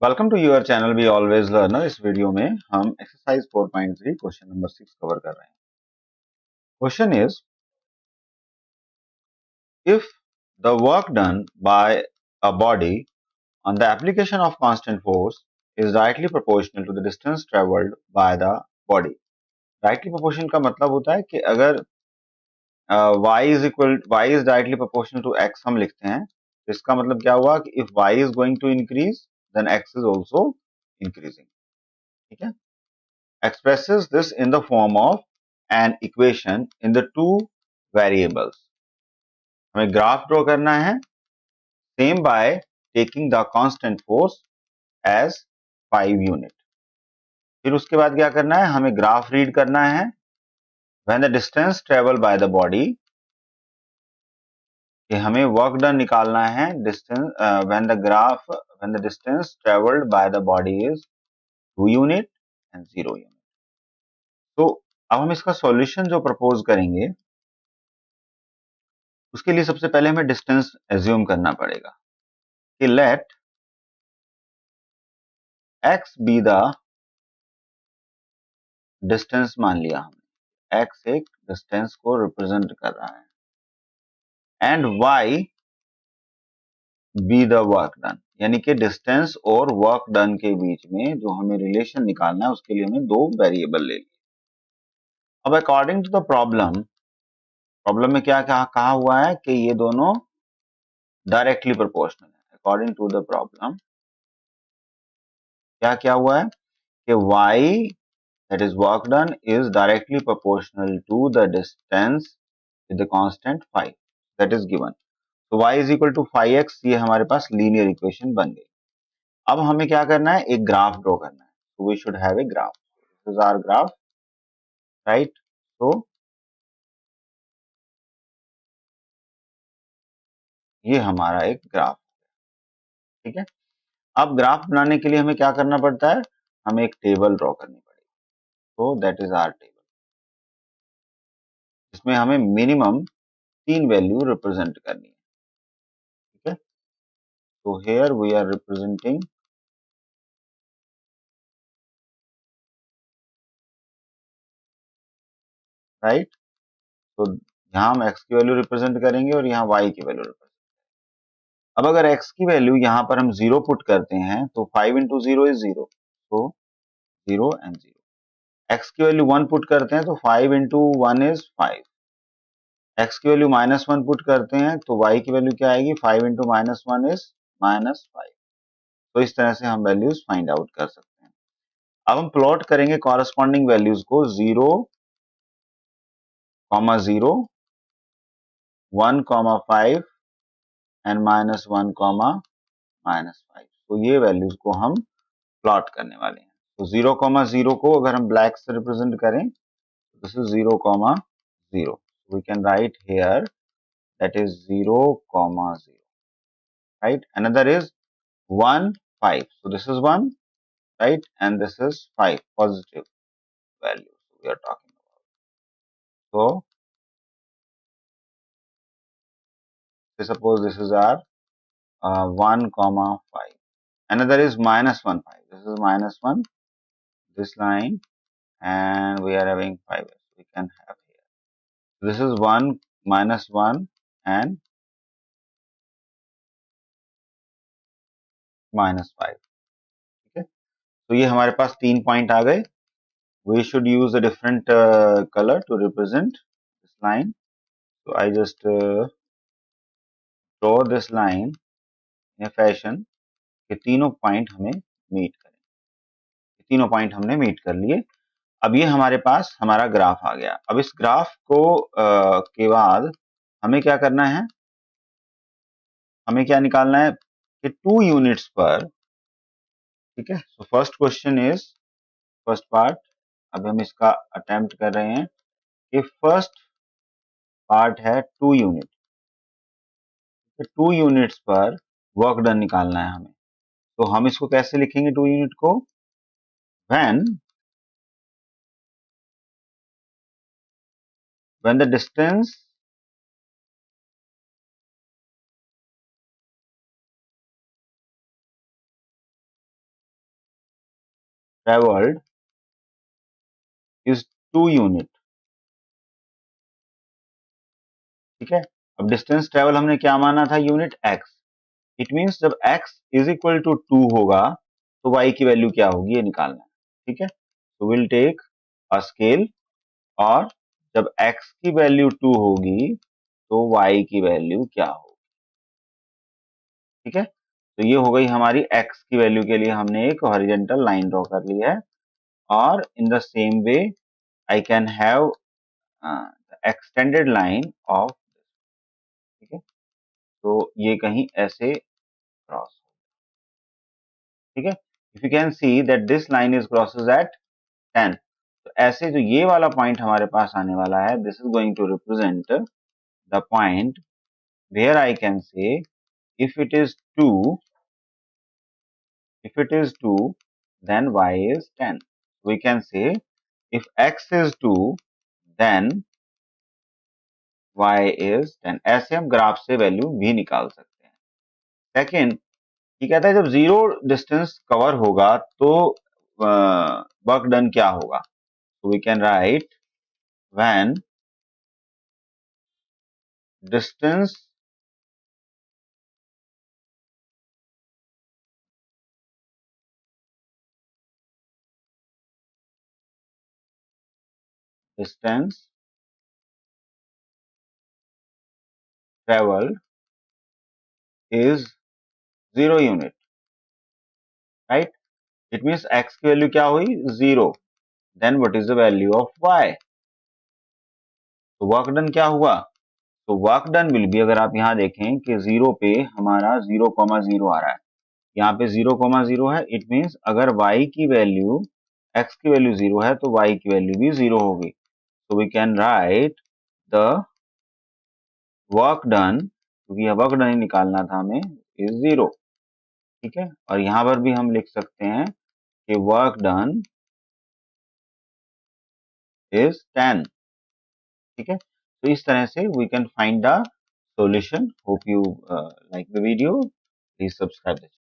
Welcome to your channel be always learner. इस वीडियो में हम एक्सरसाइज 4.3 क्वेश्चन नंबर 6 कवर कर रहे हैं। Question is, if the work done by a body on the application of constant force is directly proportional to the distance traveled by the body। Directly proportional का मतलब होता है कि अगर y is directly proportional to x हम लिखते हैं, तो इसका मतलब क्या हुआ कि if y is going to increase then x is also increasing। ठीक है, expresses this in the form of an equation in the two variables। हमें ग्राफ ड्रॉ करना है same by taking the constant force as 5 unit. फिर उसके बाद क्या करना है, हमें ग्राफ रीड करना है when the distance travel by the body, कि हमें वर्क डन निकालना है distance when the distance travelled by the body is 2 unit and 0 unit. तो अब हम इसका सॉल्यूशन जो प्रपोज करेंगे उसके लिए सबसे पहले हमें डिस्टेंस एज्यूम करना पड़ेगा कि let x be the distance. मान लिया हमने x एक डिस्टेंस को रिप्रेजेंट कर रहा है and y be the work done, यानी कि डिस्टेंस और वर्क डन के बीच में जो हमें रिलेशन निकालना है उसके लिए हमें दो वेरिएबल ले लिए। अब अकॉर्डिंग टू द प्रॉब्लम में क्या कहा हुआ है कि ये दोनों डायरेक्टली प्रोपोर्शनल है। अकॉर्डिंग टू द प्रॉब्लम क्या हुआ है कि y, that is work done, is directly proportional to the distance with the constant phi that is given। तो y is equal to phi x, ये हमारे पास लीनियर इक्वेशन बन गई। अब हमें क्या करना है, एक ग्राफ ड्रॉ करना है। तो we should have a graph. This is our graph, right. तो ये हमारा एक ग्राफ, ठीक है। अब ग्राफ बनाने के लिए हमें क्या करना पड़ता है, हमें एक टेबल ड्रॉ करनी पड़ेगी। तो दैट इज आवर टेबल, इसमें हमें मिनिमम 3 वैल्यू रिप्रेजेंट करनी है, ठीक है। तो here we are representing, right. तो यहाँ हम x की वैल्यू रिप्रेजेंट करेंगे और यहाँ y की वैल्यू रिप्रेजेंट। अब अगर x की वैल्यू यहाँ पर हम 0 पुट करते हैं तो 5 इंटू 0 इज 0, तो 0 एंड 0। x की वैल्यू 1 पुट करते हैं तो 5 इंटू 1 इज 5। x की वैल्यू -1 पुट करते हैं तो y की वैल्यू क्या आएगी, 5 इंटू -1 इज -5। तो इस तरह से हम वैल्यूज फाइंड आउट कर सकते हैं। अब हम प्लॉट करेंगे कॉरेस्पॉन्डिंग वैल्यूज को 0, 0, 1, 5 एंड -1, -5। तो ये वैल्यूज को हम प्लॉट करने वाले हैं। तो 0, को अगर हम ब्लैक से रिप्रेजेंट करें, this is 0, 0। We can write here that is 0, 0, right. Another is 1, 5। So this is 1, right, and this is 5 positive values we are talking about। So suppose this is our 1, 5। Another is -1, 5। This is -1, this line, and we are having 5, we can have here। This is 1, -1 and -5, ठीक है। तो ये हमारे पास 3 point आ गए। We should use a different color to represent this line। So I just draw this line in a fashion कि तीनों point हमें meet करें। तीनों पॉइंट हमने मीट कर लिए। अब ये हमारे पास हमारा ग्राफ आ गया। अब इस ग्राफ को के बाद हमें क्या करना है, हमें क्या निकालना है कि 2 यूनिट्स पर, ठीक है। So first question is, first part, अब हम इसका अटेम्प्ट कर रहे हैं कि फर्स्ट पार्ट है 2 यूनिट। 2 यूनिट्स पर वर्क डन निकालना है हमें। तो हम इसको कैसे लिखेंगे 2 यूनिट को, when the distance traveled is 2 unit. ठीक है, अब डिस्टेंस ट्रेवल हमने क्या माना था, यूनिट x। इट मीन्स जब x इज इक्वल टू 2 होगा तो y की वैल्यू क्या होगी ये निकालना है। ठीक है, तो विल टेक अ स्केल, और जब x की वैल्यू 2 होगी तो y की वैल्यू क्या होगी। ठीक है, तो ये हो गई हमारी x की वैल्यू के लिए हमने एक हॉरिजॉन्टल लाइन ड्रॉ कर ली है, और in the same way I can have extended line of. ठीक है, तो ये कहीं ऐसे क्रॉस। ठीक है, if you can see that this line is crosses at 10, तो ऐसे जो ये वाला पॉइंट हमारे पास आने वाला है, this is going to represent the point where I can say if it is 2 if it is 2 then y is 10. We can say if x is 2 then y is 10. ऐसे हम ग्राफ से value भी निकाल सकते हैं। Second, ये कहता है जब जीरो डिस्टेंस कवर होगा तो वर्क डन क्या होगा। So we can write when distance traveled is 0 unit, right? It means x की वैल्यू क्या हुई, 0। Then what is the value of y? तो वर्क डन क्या हुआ, तो वर्क डन विल बी, अगर आप यहाँ देखें कि 0 पे हमारा 0,0 आ रहा है, यहाँ पे 0,0 है, इट मीन्स अगर y की वैल्यू x की वैल्यू 0 है तो y की वैल्यू भी 0 होगी। So we can write the work done, क्योंकि यह वर्क डन ही निकालना था हमें, is 0। ठीक है, और यहाँ पर भी हम लिख सकते हैं कि वर्क डन is 10। ठीक है, तो इस तरह से we can find the solution. Hope you like the video. Please subscribe the channel.